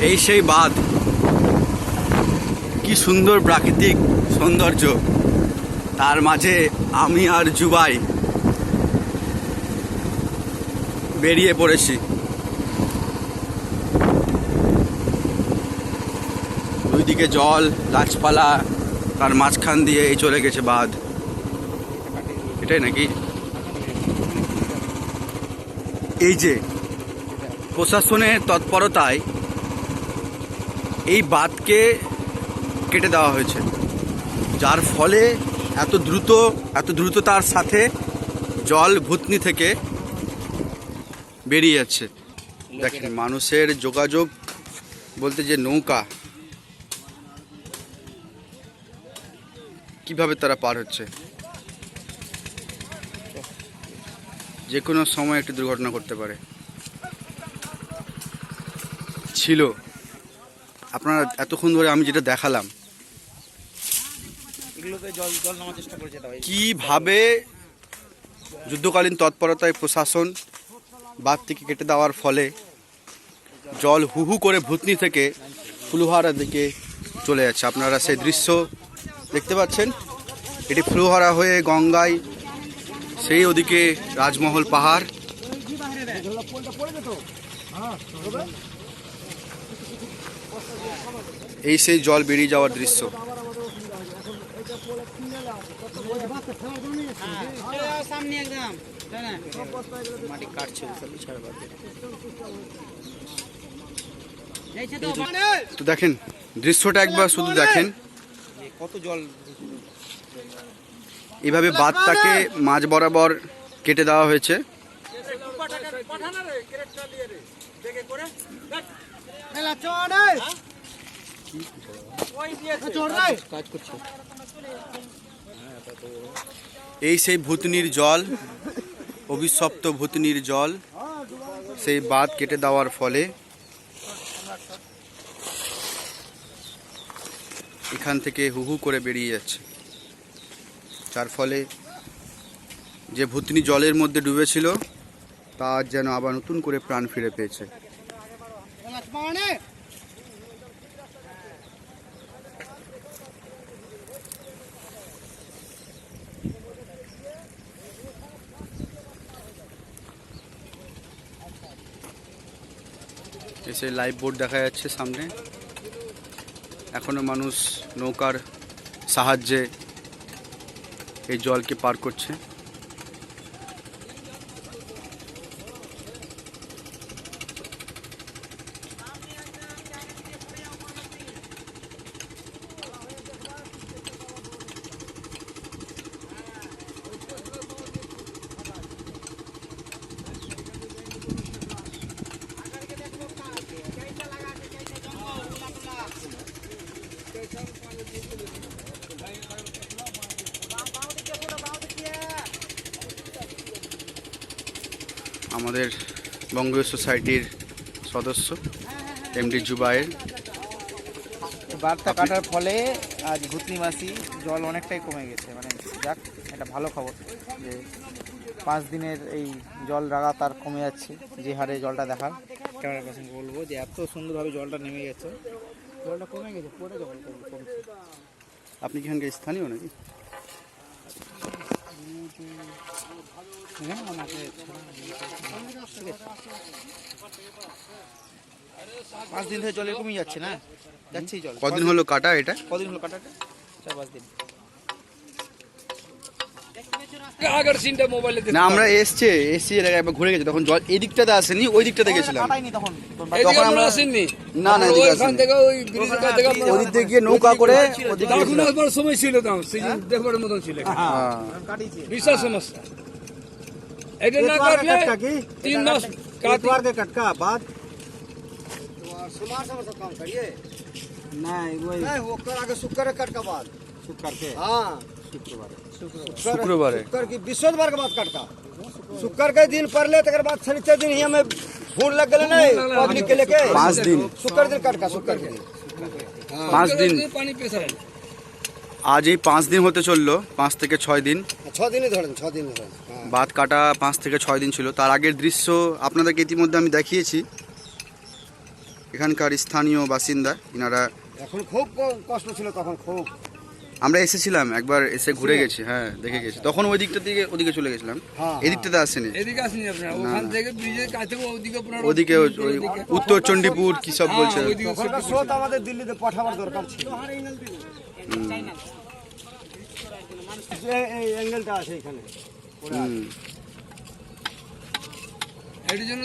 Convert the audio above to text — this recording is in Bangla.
এই সেই বাঁধ, কি সুন্দর প্রাকৃতিক সৌন্দর্য, তার মাঝে আমি আর জুবাই বেরিয়ে পড়েছি। দুই দিকে জল, গাছপালা, তার মাঝখান দিয়ে এই চলে গেছে বাঁধ। এটাই নাকি? এই যে প্রশাসনের তৎপরতায় এই বাঁধকে কেটে দেওয়া হয়েছে, যার ফলে এত দ্রুততার সাথে জল ভূতনি থেকে বেরিয়ে যাচ্ছে। দেখেন মানুষের যোগাযোগ বলতে যে নৌকা, কিভাবে তারা পার হচ্ছে। যে কোনো সময় একটি দুর্ঘটনা করতে পারে। ছিল আপনারা এতক্ষণ ধরে আমি যেটা দেখালাম, কিভাবে যুদ্ধকালীন তৎপরতায় প্রশাসন বাঁধটিকে কেটে দেওয়ার ফলে জল হু হু করে ভূতনি থেকে ফুলহারার দিকে চলে যাচ্ছে। আপনারা সেই দৃশ্য দেখতে পাচ্ছেন। এটি ফুলহারা হয়ে গঙ্গায়, সেই ওদিকে রাজমহল পাহাড়। এই সেই জল বেরিয়ে যাওয়ার দৃশ্য। তো দেখেন দৃশ্যটা একবার শুধু দেখেন, কত জল। এইভাবে বাঁধটাকে মাঝ বরাবর কেটে দেওয়া হয়েছে। এই সেই ভূতনির জল, অভিশপ্ত ভূতনির জল, সেই বাঁধ কেটে দেওয়ার ফলে এখান থেকে হু হু করে বেরিয়ে যাচ্ছে, যার ফলে যে ভূতনি জলের মধ্যে ডুবেছিল তা যেন আবার নতুন করে প্রাণ ফিরে পেয়েছে। এসে লাইফ বোট দেখা যাচ্ছে সামনে। এখনো মানুষ নৌকার সাহায্যে এই জলকে পার করছে। আমাদের বঙ্গীয় সোসাইটির সদস্য এমডি জুবাইর। বাঁধটা কাটার ফলে আজ ভূতনি মাসি জল অনেকটাই কমে গেছে। মানে যাক, এটা ভালো খবর যে 5 দিনের এই জল লাগাতার কমে যাচ্ছে। যে হারে জলটা দেখার ক্যামেরা পার্সনকে বলবো যে এত সুন্দরভাবে জলটা নেমে গেছে, জলটা কমে গেছে, পরে জল কমছে। আপনি কি এখানকার স্থানীয় নাকি? 5 দিন ধরে জলে কমে যাচ্ছে না, যাচ্ছেই জল। কদিন হলো কাটা এটা? কদিন হলো কাটাটা? 4-5 দিন। না, আমরা এসছি এর আগে একবার ঘুরে গেছি, তখন জল এই দিকটাতে আসেনি, ওই দিকটাতে গেছিলাম। তখন আমরা আসেনি। না না, ওই দিক থেকে গিয়ে নৌকা করে সময় ছিল, দেখবার মতন ছিল, বিশাল সমস্যা। এটা না কাটলে 3 মাস काटवार के कटका बाद सुमार सब काम करिए नहीं वो नहीं वो कर आगे शुक्र कटका बाद शुक्र के हां शुक्रवार की बृहस्पतिवार के बाद कटका शुक्र के दिन पड़ले तकर बाद शनिचर दिन हिया में भूल लग गले नहीं पब्लिक के लेके 5 दिन शुक्र दिन कटका शुक्र के दिन 5 दिन পানি প্রেসার। আজ এই 5 দিন হতে চললো, 5 থেকে 6 দিন। 6 দিনই ধরেন, 6 দিন ধরেন। বাঁধ কাটা 5 থেকে 6 দিন ছিল। তার আগের দৃশ্য আপনাদেরকে ইতিমধ্যে আমি দেখিয়েছি। এখানকার স্থানীয় বাসিন্দা ইনারা। এখন খুব কষ্ট ছিল তখন খুব। আমরা এসেছিলাম একবার, এসে ঘুরে গেছি, হ্যাঁ দেখে গেছি। তখন ওই দিকটা থেকে ওদিকে চলে গেছিলাম, হ্যাঁ, এদিকটাতে আসেনি। এদিকে আসেনি আপনারা, ওখান থেকে ব্রিজের কাছ থেকে ওদিকে আপনারা ওদিকে ওই উত্তর চণ্ডীপুর কি সব বলছে। তখনকার স্রোত আমাদের দিল্লিতে পাঠাবার দরকার ছিল। এই অ্যাঙ্গেলটা আছে এখানে। হুম। এর জন্য